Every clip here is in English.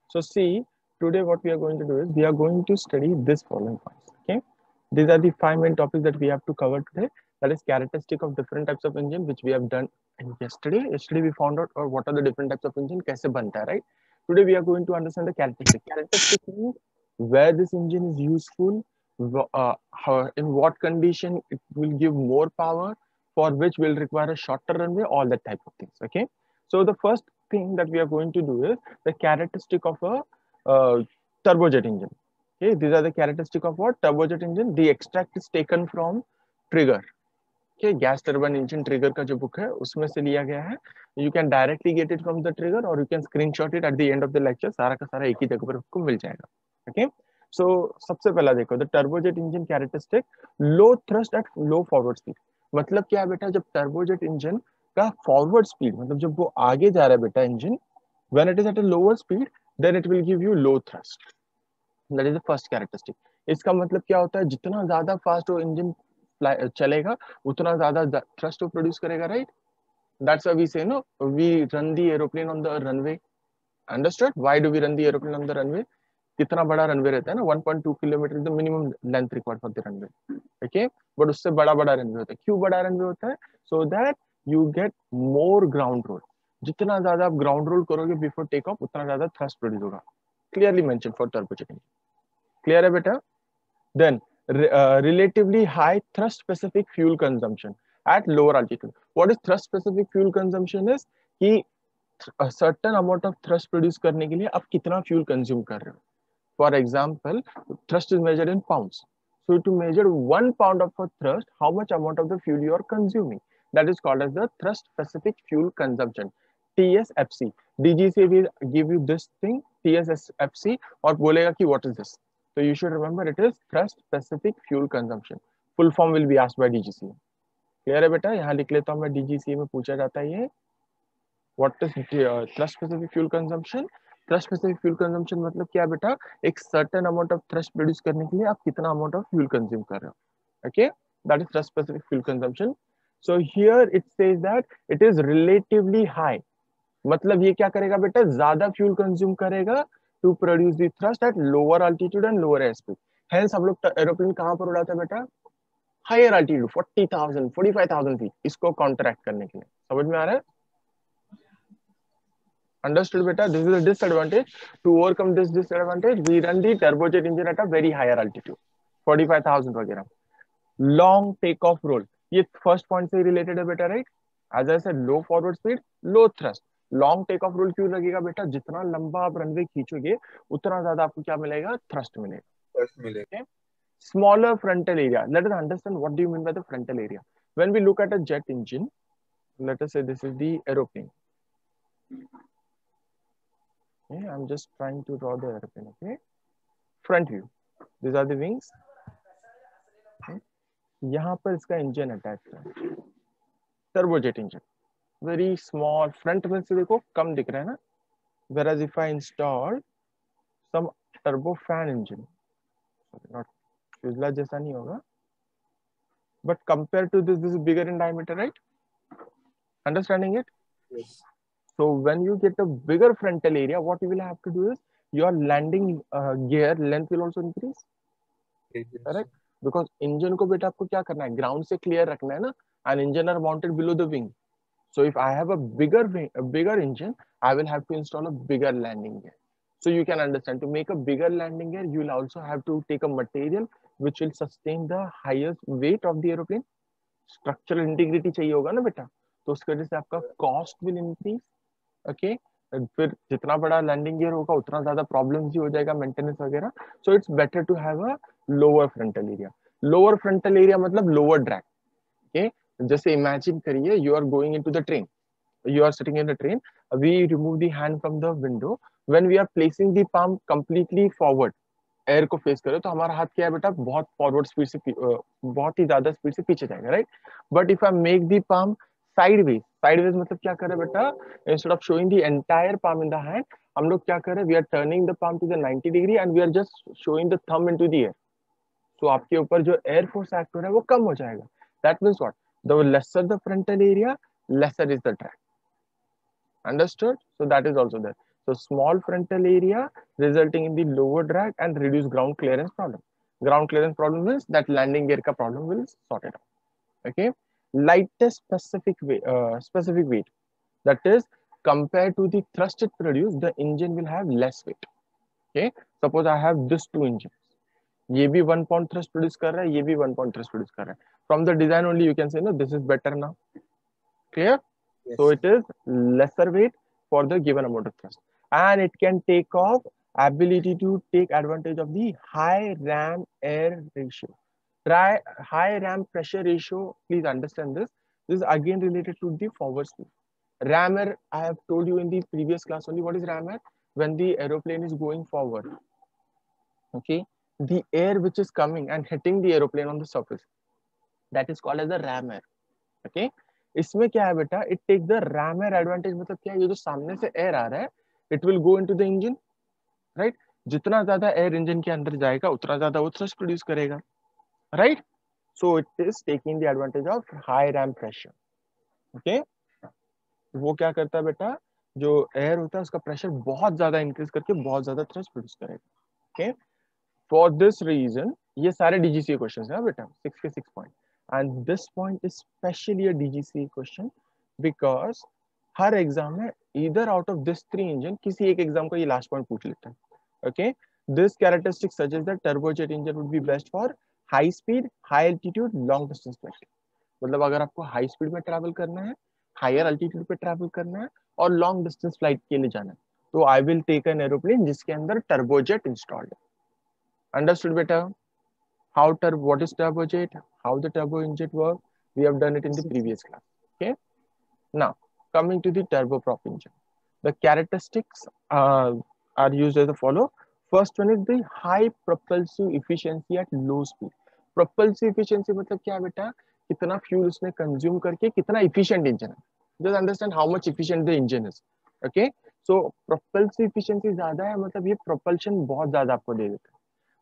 So see, today what we are going to do is we are going to study this following points. Okay, these are the five main topics that we have to cover today. That is characteristic of different types of engine, which we have done yesterday. Yesterday we found out or what are the different types of engine, kaise banta hai, right? Today we are going to understand the characteristic. Characteristic means where this engine is useful, in what condition it will give more power, for which will require a shorter runway, all that type of things. Okay, so the first thing that we are going to do is the characteristic of a turbojet engine. Okay, these are the characteristic of what turbojet engine. The extract is taken from trigger. Okay, gas turbine engine trigger का जो book है उसमें से लिया गया है. You can directly get it from the trigger और you can screenshot it at the end of the lecture. सारा का सारा एक ही जगह पर आपको मिल जाएगा. ओके, सो सबसे पहला देखो the turbojet engine characteristic. Low thrust at low forward speed. मतलब क्या है बेटा, जब टर्बोजेट इंजन का फॉरवर्ड स्पीड मतलब जब वो आगे जा रहा है बेटा engine, when it is at a lower speed then it will give you low thrust. That is the first characteristic. इसका मतलब क्या होता है, जितना ज्यादा फास्ट वो इंजन चलेगा उतना ज्यादा थ्रस्ट वो प्रोड्यूस करेगा, right? That's why we say no, we run the aeroplane on the runway. Understood? Why do we run the aeroplane on the runway? कितना बड़ा रनवे रहता है ना, 1.2 kilometre the minimum length required for the runway. Okay, but उससे बड़ा बड़ा runway होता है. क्यों बड़ा रनवे होता है? So that you get more ground roll. जितना ज्यादा आप ग्राउंड रोल करोगे बिफोर टेक ऑफ उतना ज्यादा थ्रस्ट प्रोड्यूस होगा. Clearly mention for turbojet engine. Clear है बेटा? Then relatively high thrust specific fuel consumption at lower altitude. What is thrust specific fuel consumption is कि a certain amount of thrust produce करने के लिए आप कितना fuel consume कर रहे हो. For example, thrust is measured in pounds. So to measure 1 pound of a thrust, how much amount of the fuel you are consuming? That is called as the thrust specific fuel consumption. TSFC. DGC will give you this thing, TSFC, और बोलेगा कि what is this? So you should remember it is thrust specific fuel consumption. Full form will be asked by DGC. Clear है बेटा? यहाँ लिख लेता हूँ मैं, DGC में पूछा जाता है ये. What is thrust specific fuel consumption? Thrust specific fuel consumption मतलब क्या बेटा, एक certain amount of thrust produce करने के लिए आप कितना amount of fuel consume कर रहे हो. Okay, that is thrust specific fuel consumption. So here it says that it is relatively high. मतलब ये क्या करेगा बेटा, ज्यादा fuel consume करेगा to produce the thrust at lower altitude and lower airspeed. Hence हम लोग एरोप्लेन कहाँ पर उड़ाते हैं बेटा? Higher altitude, 40,000 45,000 feet. इसको काउंटरैक्ट करने के लिए. समझ में आ रहा है? Understood beta? This is a disadvantage. To overcome this disadvantage, we run the turbojet engine at a very higher altitude, 45,000 वगैरह. Long takeoff roll. ये first point से related है बेटा, right? As I said, low forward speed, low thrust. Long takeoff roll क्यों लगेगा बेटा? जितना लंबा आप रनवे खींचोगे उतना ज्यादा आपको क्या मिलेगा? Thrust मिलेगा. Thrust मिलेगा. Okay? Smaller frontal area. Let us understand what do you mean by the frontal area. When we look at a jet engine, let us say this is the aeroplane. Okay, I'm just trying to draw the airplane. Okay, front view. These are the wings. Okay. यहाँ पर इसका engine attach है, turbojet engine. Very small. Front में से देखो कम दिख रहा है ना. Whereas if I install some turbofan engine, not fuselage जैसा नहीं होगा, but compared to this is bigger in diameter, right? Understanding it? Yes. So when you get a bigger frontal area, what you will have to do is your landing gear length will also increase. Correct? Because engine को बेटा आपको क्या करना है, ground से clear रखना है ना. And engine are mounted below the wing. So if I have a bigger engine, I will have to install a bigger landing gear. So you can understand, to make a bigger landing gear, you will also have to take a material which will sustain the highest weight of the aeroplane. Structural integrity चाहिए होगा ना बेटा, तो उसकी वजह से आपका cost will increase. Okay, फिर जितना बड़ा लैंडिंग गियर होगा उतना ज्यादा प्रॉब्लम्स भी हो जाएगा, मेंटेनेंस वगैरह. So it's better to have a lower frontal area. Lower frontal area मतलब लोअर ड्रैग. ओके, जैसे इमेजिन करिए you are going into the train, you are sitting in the train, we remove the hand from the window. When we are placing the palm completely forward, air को face करो तो हमारा हाथ क्या है बेटा, बहुत फॉरवर्ड स्पीड से बहुत ही ज्यादा स्पीड से पीछे जाएगा, right? But if I make the palm sideways मतलब क्या करे बेटा, instead of showing the entire palm in the hand, हम लोग क्या करें, we are turning the palm to the 90 degree and we are just showing the thumb into the air. तो आपके ऊपर जो एयर फोर्स एक्ट हो रहा है वो कम हो जाएगा. That means what, the lesser the frontal area, lesser is the drag. Understood? So that is also there. So small frontal area resulting in the lower drag and reduced ground clearance problem. Ground clearance problem means that landing gear ka problem will sort it out. Okay, lightest specific weight, that is compared to the thrust it produce, the engine will have less weight. Okay, suppose I have this two engines, ये भी 1 pound thrust produce कर रहा है, ये भी 1 pound thrust produce कर रहा है. From the design only you can say no, this is better now. Clear? Yes. So it is lesser weight for the given amount of thrust, and it can take off ability to take advantage of the high ram air ratio. Try high ram pressure ratio. Please understand this. This is again related to the forward speed. Ram air, I have told you in the previous class only. What is ram air? When the aeroplane is going forward, okay, the air which is coming and hitting the aeroplane on the surface, that is called as the ram air. Okay, इसमें क्या है बेटा, it takes the ram air advantage. मतलब क्या, ये जो सामने से air आ रहा है, it will go into the engine, right? जितना ज्यादा air engine के अंदर जाएगा उतना ज्यादा वो thrust produce करेगा, right? So it is taking the advantage of high ram pressure. Okay, वो क्या करता है बेटा, जो एयर होता है उसका प्रेशर बहुत ज्यादा इंक्रीज करके बहुत ज्यादा थ्रस्ट प्रोड्यूस करेगा. ओके, फॉर दिस रीजन ये सारे डीजीसी क्वेश्चंस हैं बेटा, 6 के 6 point. And this point is specially a DGC question because her exam में इधर आउट ऑफ दिस 3 इंजन किसी एक एग्जाम को ये लास्ट पॉइंट पूछ लेता है. Okay, this characteristic suggest that turbojet engine would be best for high speed, high altitude, long distance flight. मतलब अगर आपको हाई स्पीड में ट्रैवल करना है, हायर अल्टीट्यूड पे ट्रैवल करना है और लॉन्ग डिस्टेंस फ्लाइट के लिए जाना है, तो I will take an aeroplane जिसके अंदर टर्बोजेट इंस्टॉल्ड है. अंडरस्टूड बेटा? How what is turbojet, how the turbo engine work, we have done it in the previous class. Okay, now coming to the turboprop engine, the characteristics are used as follow. First one is the high propulsive efficiency at low speed. Propulsive efficiency मतलब क्या बेटा, कितना fuel उसने consume करके कितना efficient engine है. Just understand how much efficient the engine is. Okay, so propulsive efficiency ज्यादा है मतलब ये प्रोपल्शन बहुत ज्यादा आपको दे देता है,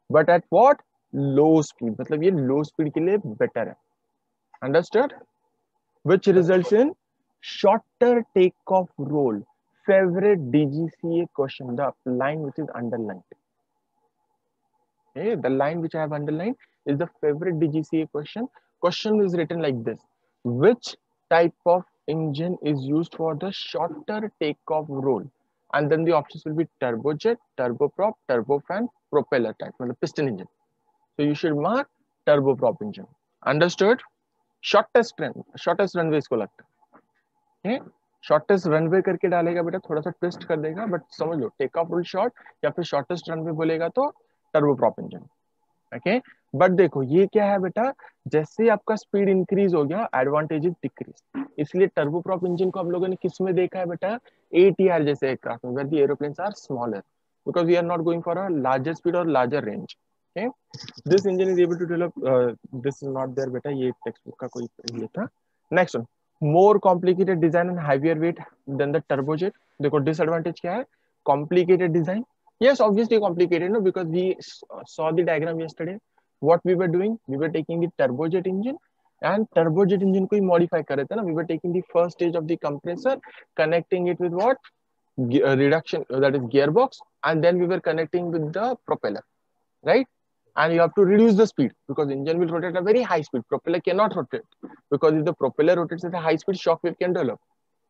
but at what, low speed. मतलब ये लो स्पीड के लिए बेटर है. Understood? Which results in shorter take off roll. Favourite DGCA question, the line which is underlined. Okay, the line which I have underlined is the favorite DGCA question. Question is written like this: which type of engine is used for the shorter takeoff roll? And then the options will be turbojet, turboprop, turbofan, propeller type, मतलब piston engine. So you should mark turboprop engine. Understood? Shortest runway इसको लगता है. Okay? Shortest runway करके डालेगा बेटा, थोड़ा सा twist कर देगा, बट समझ लो टेक ऑफ रूल शॉर्ट या फिर शॉर्टेस्ट रनवे बोलेगा तो टर्बोप्रॉप इंजन. ओके, बट देखो ये क्या है बेटा, जैसे आपका स्पीड इंक्रीज हो गया एडवांटेज डिक्रीज. इसलिए टर्बोप्रॉप इंजन को आप लोगों ने किस में देखा है बेटा, एटीआर जैसे एयरक्राफ्ट में, where the aeroplanes are smaller because we are not going for a larger speed और larger range. Okay, this engine is able to develop, this is not there बेटा, ये टेक्स्ट बुक का कोई ये था. Next one, more complicated design and heavier weight than the turbojet. देखो disadvantage क्या है, complicated design. Yes, obviously complicated, no, because we saw the diagram yesterday. What we were doing, we were taking the turbojet engine and turbojet engine को ही modify कर रहे थे ना. We were taking the first stage of the compressor, connecting it with what, reduction, that is gearbox, and then we were connecting with the propeller, right? And you have to reduce the speed because engine will rotate at a very high speed. Propeller cannot rotate because if the propeller rotates at a high speed, shock wave can develop.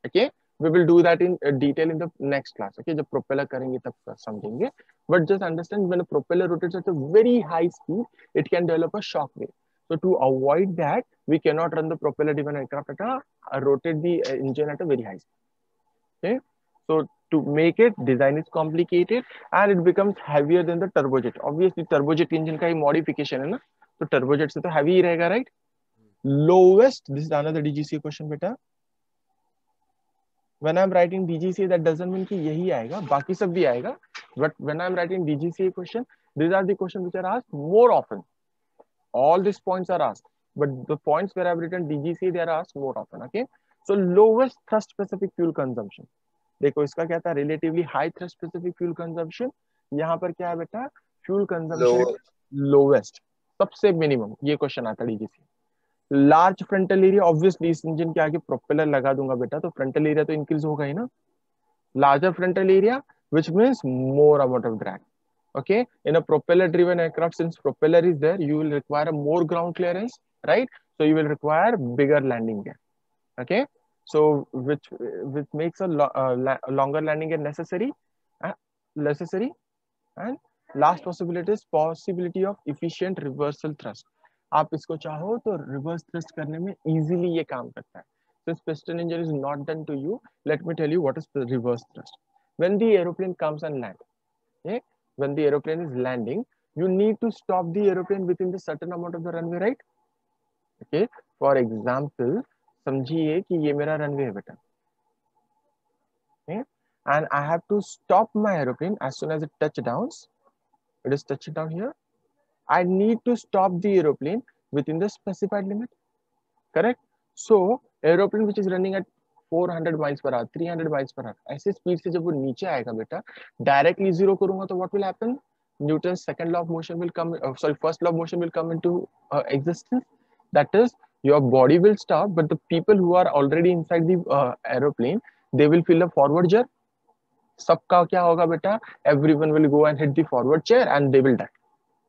Okay, we will do that in detail in the next class. Okay, जब propeller करेंगे तब समझेंगे. But just understand, when a propeller rotates at a very high speed, it can develop a shock wave. So to avoid that, we cannot run the propeller driven aircraft at rotate the engine at a very high speed. Okay, so to make it, design is complicated and it becomes heavier than the turbojet. Obviously turbojet engine का ही modification है ना, तो turbojet से तो heavy ही रहेगा, right? Lowest, this is another DGCA question बेटा. When I'm writing DGCA, that doesn't mean कि यही आएगा, बाकी सब भी आएगा. But when I'm writing DGCA question, these are the questions which are asked more often. All these points are asked, but the points where I've written DGCA, they are asked more often. Okay, so lowest thrust specific fuel consumption. देखो इसका क्या था, relatively high thrust specific fuel consumption. यहाँ पर क्या है बेटा, fuel consumption lowest, सबसे minimum. ये question आता है DGCA. Large frontal area, obviously इस इंजन के आगे प्रोपेलर लगा दूंगा बेटा तो फ्रंटल एरिया तो इंक्रीज होगा ही ना. Larger frontal area which means more amount of drag. Okay, in a propeller driven aircraft, since propeller is there, you will require a more ground clearance, right? So you will require bigger landing gear. Okay, so which makes a longer landing gear necessary, uh, necessary. And last possibility is possibility of efficient reversal thrust. आप इसको चाहो तो reverse thrust करने में easily ये काम करता है. Since piston engine is not done to you, let me tell you what is the reverse thrust. When the aeroplane comes and lands, okay? When the aeroplane is landing, you need to stop the aeroplane within the certain amount of the runway, right? Okay. For example, समझिए कि ये मेरा runway है बेटा. Okay. And I have to stop my aeroplane as soon as it touches down. It is touching down here. I need to stop the aeroplane within the specified limit. Correct? So aeroplane which is running at 400 miles per hour, 300 miles per hour, ऐसे speed से जब वो नीचे आएगा बेटा, directly zero करूंगा तो what will happen? Newton's second law of motion will come, first law of motion will come into existence. That is, your body will stop, but the people who are already inside the aeroplane, they will feel a forward jerk. सबका क्या होगा बेटा? Everyone will go and hit the forward chair and they will die.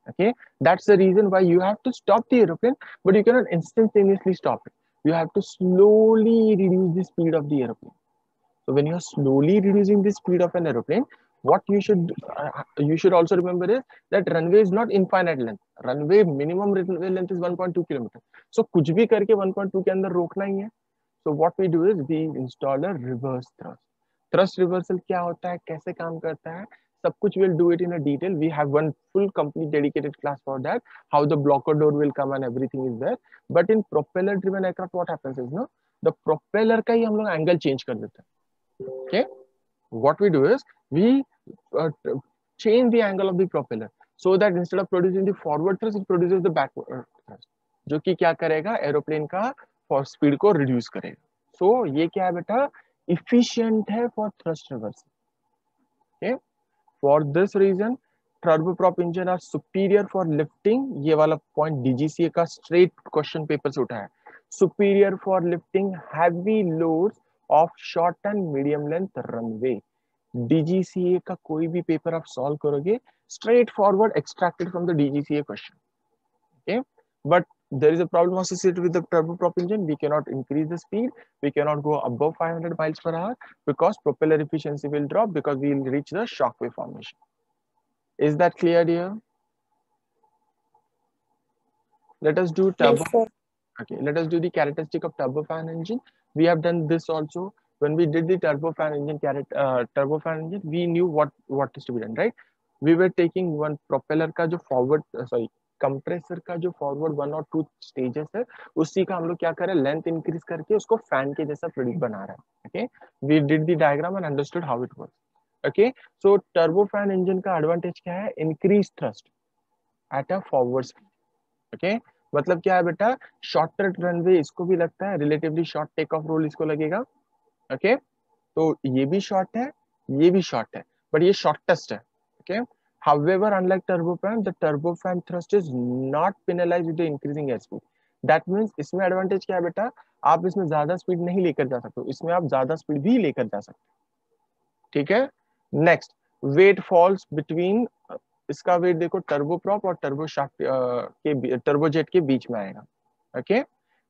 Okay, that's the reason why you have to stop the aeroplane, but you cannot instantaneously stop it. You have to slowly reduce the speed of the aeroplane. So when you are slowly reducing the speed of an aeroplane, what you should also remember is that runway is not infinite length. Runway minimum runway length is 1.2 kilometer. So कुछ भी करके 1.2 के अंदर रोकना ही है. So what we do is we install a reverse thrust. Thrust reversal क्या होता है, कैसे काम करता है, सब कुछ will do it in a detail. We have one full complete dedicated class for that. How the blocker door will come and everything is there. But in propeller driven aircraft, what happens is no, the propeller का ही हम लोग angle change कर देते हैं. Okay, what we do is we change the angle of the propeller so that instead of producing the forward thrust, it produces the backward thrust, जो कि क्या करेगा, एरोप्लेन का स्पीड को रिड्यूस करेगा. सो ये क्या है बेटा, efficient है for thrust reversal. Okay, for this reason turboprop engine are superior for lifting. ये वाला point DGCA का straight question paper से उठा है. Superior for lifting heavy loads of short and medium length runway. DGCA का कोई भी पेपर आप सॉल्व करोगे, straight forward extracted from the DGCA question. Okay, but there is a problem associated with the turboprop engine. We cannot increase the speed. We cannot go above 500 miles per hour because propeller efficiency will drop because we will reach the shock wave formation. Is that clear, dear? Let us do turbo. Yes, okay, let us do the characteristic of turbofan engine. We have done this also. When we did the turbofan engine, we knew what is to be done, right? We were taking one propeller का जो forward, compressor का जो forward 1 और 2 stages है, उसी का हम लोग क्या करें, लेंथ इंक्रीज करके उसको फैन के जैसा प्रोड्यूस बना रहा है. Okay, we did the diagram and understood how it works. Okay, so turbofan engine का एडवांटेज क्या है, increase thrust at a forward speed. Okay, मतलब क्या है बेटा, शॉर्टर रनवे इसको भी लगता है, relatively short take off roll इसको लगेगा. ओके, तो ये भी शॉर्ट है, ये भी शॉर्ट है, बट ये शॉर्टेस्ट है. Okay, however, unlike turbofan, the turbofan thrust is not penalized with the increasing airspeed. That means इसमें एडवांटेज क्या है बेटा, आप इसमें ज्यादा स्पीड नहीं लेकर जा सकते, इसमें आप ज्यादा स्पीड भी लेकर जा सकते. ठीक है, नेक्स्ट, वेट फॉल्स बिटवीन. इसका वेट देखो टर्बोप्रॉप और टर्बोजेट के बीच में आएगा. Okay,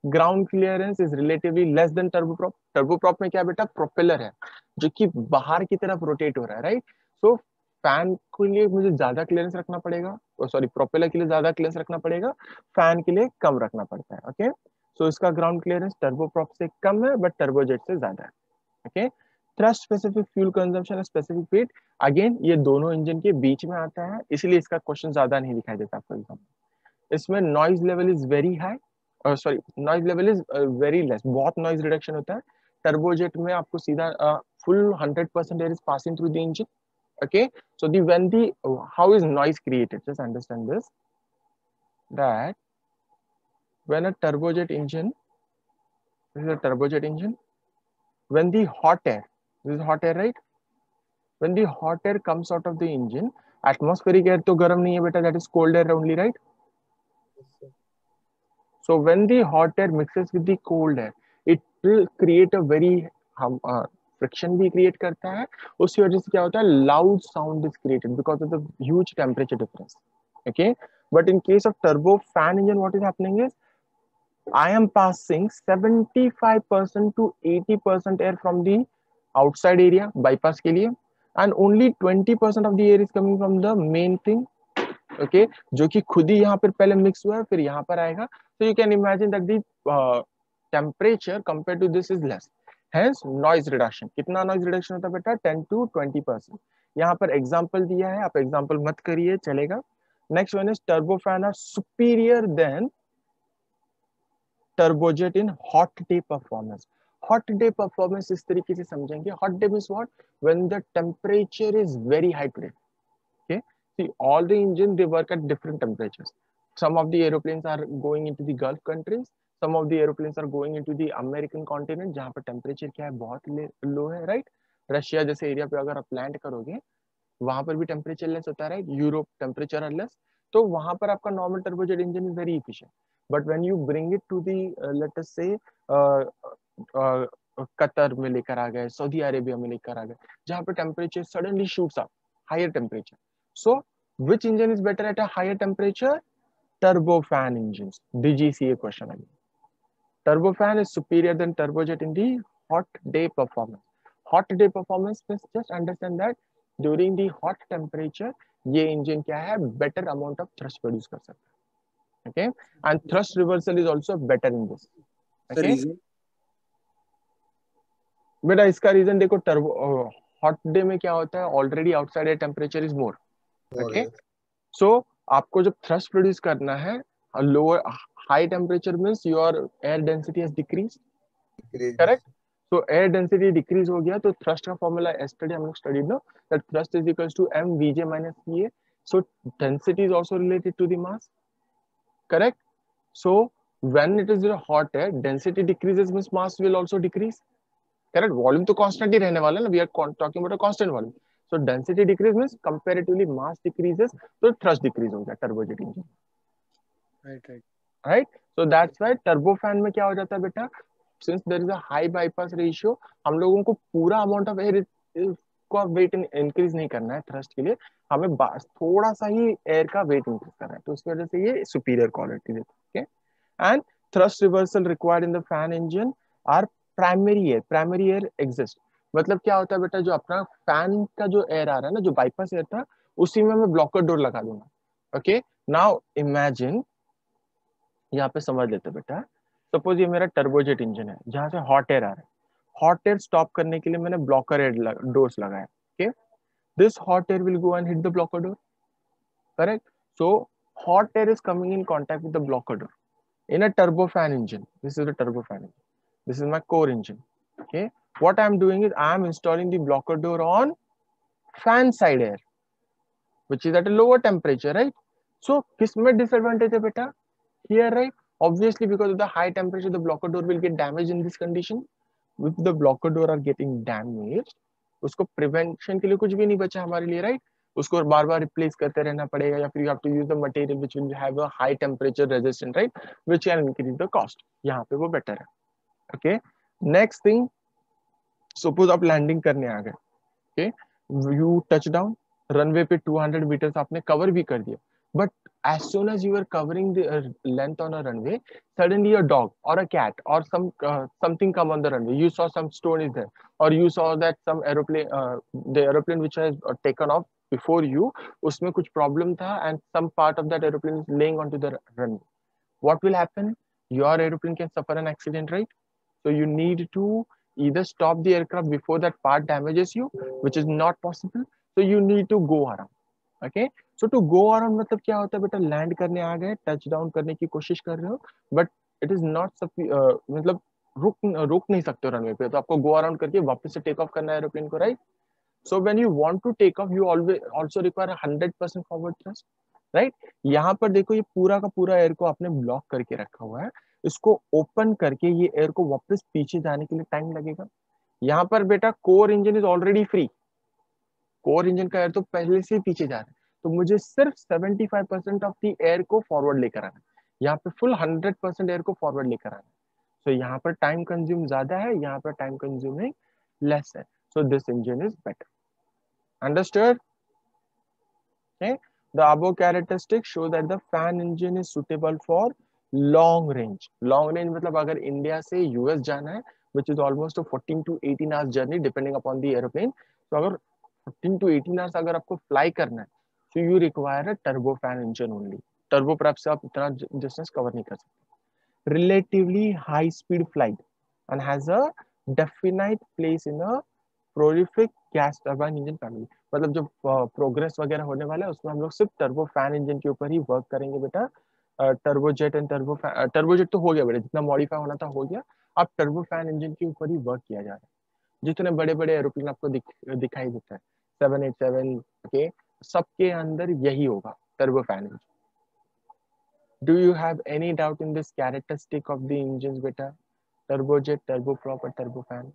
ground clearance is relatively less than turboprop. Turboprop में क्या बेटा, प्रोपेलर है जो कि बाहर की तरफ रोटेट हो रहा है, राइट? सो फैन के लिए मुझे ज्यादा क्लियरेंस रखना पड़ेगा, सॉरी प्रोपेलर के लिए ज्यादा क्लियरेंस रखना पड़ेगा, फैन के लिए कम रखना पड़ता है. ओके, सो इसका ग्राउंड क्लियरेंस टर्बोप्रॉप से कम है बट टर्बोजेट से ज्यादा है. Okay, thrust specific fuel consumption, specific weight, again ये दोनों इंजन के बीच में आता है, इसलिए इसका क्वेश्चन ज्यादा नहीं दिखाई देता आपको एग्जाम में. इसमें noise level is very high, sorry noise level is very less, बहुत नॉइज रिडक्शन होता है. टर्बोजेट में आपको सीधा full 100% air is passing through the engine. Okay, so how is noise created? Just understand this, that when a turbojet engine, this is a turbojet engine, when the hot air, this is hot air, right? When the hot air comes out of the engine, atmospheric air to garam nahi hai beta, that is cold air only, right? Yes, so when the hot air mixes with the cold air, it will create a very friction भी create करता है, उसकी वजह से क्या होता है, loud sound is created because of the huge temperature difference. Okay, but in case of turbo fan engine, what is happening is I am passing 75% to 80% air from the outside area bypass के लिए, and only 20% of the air is coming from the main thing. Okay, जो कि खुद ही यहाँ पर पहले mix हुआ है फिर यहाँ पर आएगा. So you can imagine that the temperature compared to this is less. Hence noise reduction. कितना noise reduction होता है बेटा, 10 to 20%. यहाँ पर एग्जाम्पल दिया है, आप एग्जाम्पल मत करिए, चलेगा. Next one is turbofan are superior than turbojet in hot day performance. Hot day performance इस तरीके से समझेंगे. Hot day means what? When the temperature is very high today. Okay, see all the engines they work at different temperatures. Some of the aeroplanes are going into the Gulf countries. Some of the aeroplanes are going into the American continent जहाँ पर temperature क्या है, बहुत लो है, right. Russia जैसे area पे अगर आप लैंड करोगे वहां पर भी टेम्परेचर लेस होता है, right. Europe temperature are less, तो वहां पर आपका normal turbojet engine is very efficient. But when you bring it to the let us say Qatar में लेकर आ गए, सऊदी अरेबिया में लेकर आ गए, जहाँ पे temperature suddenly shoots up, higher temperature. So which engine is better at a higher temperature? Turbofan engines. DGCA question again. Turbofan is superior than turbojet in the hot day performance. Hot day performance means just understand that during the hot temperature ये engine क्या है, better amount of thrust produce कर सकता है. Okay, and thrust reversal is also better in this. Okay, बेटा इसका reason देखो, turbo hot day में क्या होता है, already outside air temperature is more. Okay, so आपको जब थ्रस्ट प्रोड्यूस करना है, lower high temperature means your air density has decrease, correct. So air density decrease हो गया तो थ्रस्ट का फॉर्मूला यस्टरडे हम लोग studied no, that thrust is equals to m vj minus va. So density is also related to the mass, correct. So when it is hot air, density decreases means mass will also decrease, correct. Volume तो constant ही रहने वाला है ना, we are talking about a constant volume. So density decrease means comparatively mass decreases, तो thrust decrease हो गया turbojet engine. Right. So that's why turbofan में क्या हो जाता है बेटा, since there is a high bypass ratio, हम लोगों को पूरा अमाउंट ऑफ एयर को वेट इंक्रीज नहीं करना है थ्रस्ट के लिए, हमें थोड़ा सा ही एयर का वेट इंक्रीज करना है, तो उसकी वजह से ये सुपीरियर क्वालिटी देती है. And thrust reversal required in the fan engine are primary air exhaust. मतलब क्या होता है बेटा, जो अपना फैन का जो एयर आ रहा है ना, जो बाईपास एयर था, उसी में मैं ब्लॉकर डोर लगा दूंगा. ओके, नाउ इमेजिन, यहाँ पे समझ लेते बेटा, सपोज ये मेरा टर्बोजेट इंजन है जहां से हॉट एयर आ रहा है. हॉट एयर स्टॉप करने के लिए मैंने ब्लॉकर एयर डोर्स लगाया. Okay, this hot air will go and hit the blocker door, correct. So hot air is coming in contact with the blocker door in a turbofan engine. This is the turbofan engine. This is my core engine. Okay, what I am doing is I am installing the blocker door on fan side air, which is at a lower temperature, right? So किसमें disadvantage है बेटा, here, right? Obviously because of the high temperature the blocker door will get damaged in this condition. If the blocker door are getting damaged, उसको prevention के लिए कुछ भी नहीं बचा हमारे लिए, राइट. उसको बार बार रिप्लेस करते रहना पड़ेगा, या फिर you have to use the material which will have a high temperature resistant, right, which can increase the cost. यहाँ पे वो बेटर है. ओके, नेक्स्ट थिंग, सपोज आप लैंडिंग करने आ गए. Okay, you touch down, runway पे 200 मीटर्स आपने कवर भी कर दिया, but as soon as you are covering the length on a runway, suddenly a dog or a cat or something come on the runway, you saw some stone is there, or you saw that some aeroplane, the aeroplane which has taken off before you, उसमें कुछ problem था and some part of that aeroplane is laying onto the runway. What will happen? Your aeroplane can suffer an accident, right? So you need to either stop the aircraft before that part damages you, which is not possible, so you need to go around. Okay, so to go around मतलब क्या होता है बेटा, land करने आ गए, touch down करने की कोशिश कर रहे हो, बट इट इज नॉट मतलब रुक नहीं सकते रनवे पे, तो आपको गो अराउंड करके वापस से टेक ऑफ करना है एरोप्लेन को, right. So when you want to take off you always also require 100% forward thrust, right. यहाँ पर देखो ये पूरा का पूरा एयर को आपने ब्लॉक करके रखा हुआ है, इसको ओपन करके ये एयर को वापस पीछे जाने के लिए टाइम लगेगा. यहाँ पर बेटा core engine is already free, core engine का एयर तो पहले से ही पीछे जा रहा है, तो मुझे सिर्फ 75% ऑफ द एयर को फॉरवर्ड लेकर आना है. यहाँ पे फुल 100% एयर को फॉरवर्ड लेकर आना है. तो यहाँ पर टाइम कंज्यूम ज्यादा है, यहाँ पर टाइम कंज्यूमिंग less है. So this engine is better. Understood? Okay. The above characteristics show that the fan engine is suitable for long range. Long range मतलब अगर इंडिया से यूएस जाना है, which is almost a 14 to 18 hours journey depending upon the airplane. तो अगर 15 to 18 hours अगर आपको fly करना है, so you require a turbofan engine only. Turboprop से आप इतना distance cover नहीं कर सकते. Relatively high speed flight and has a definite place in a prolific gas turbine engine family. मतलब जो प्रोग्रेस वगैरह होने वाला है उसमें हम लोग सिर्फ टर्बो फैन इंजन के ऊपर ही वर्क करेंगे बेटा. टर्बोजेट एंड टर्बोजेट तो हो गया बेटा, जितना मॉडिफाई होना था हो गया. अब टर्बो फैन इंजन के ऊपर ही वर्क किया जा रहा है. जितने बड़े बड़े एरोप्लेन आपको दिखाई देता है 787 के, सबके अंदर यही होगा turbo fan engine. Do you have any doubt in this characteristic of the engine बेटा? टर्बोजेट, टर्बोप्रॉप और टर्बो फैन.